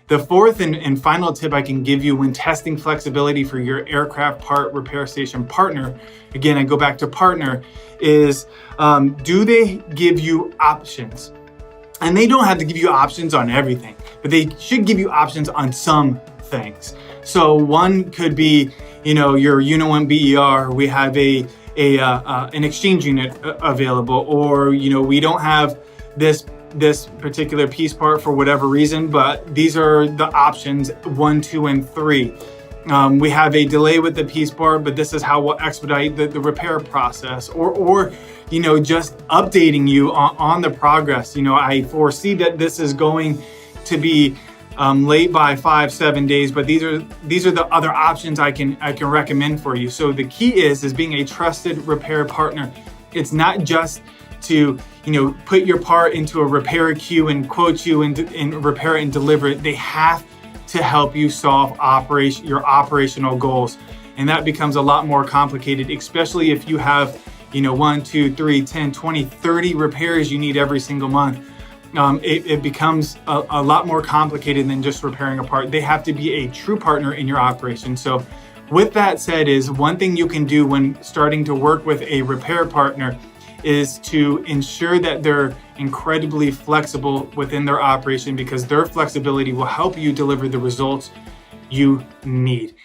The fourth and final tip I can give you when testing flexibility for your aircraft part repair station partner, again, I go back to partner, is do they give you options? And they don't have to give you options on everything, but they should give you options on some things. So one could be, your Unit 1 BER, we have an exchange unit available, or we don't have this particular piece part for whatever reason, but these are the options 1, 2, and 3. We have a delay with the piece part, but this is how we'll expedite the repair process, or just updating you on the progress. I foresee that this is going to be late by 5-7 days, but these are the other options I can recommend for you. So the key is being a trusted repair partner. It's not just to put your part into a repair queue and quote you and repair it and deliver it. They have to help you solve your operational goals, and that becomes a lot more complicated, especially if you have 1, 2, 3, 10, 20, 30 repairs you need every single month. It becomes a lot more complicated than just repairing a part. They have to be a true partner in your operation. So with that said, is one thing you can do when starting to work with a repair partner is to ensure that they're incredibly flexible within their operation, because their flexibility will help you deliver the results you need.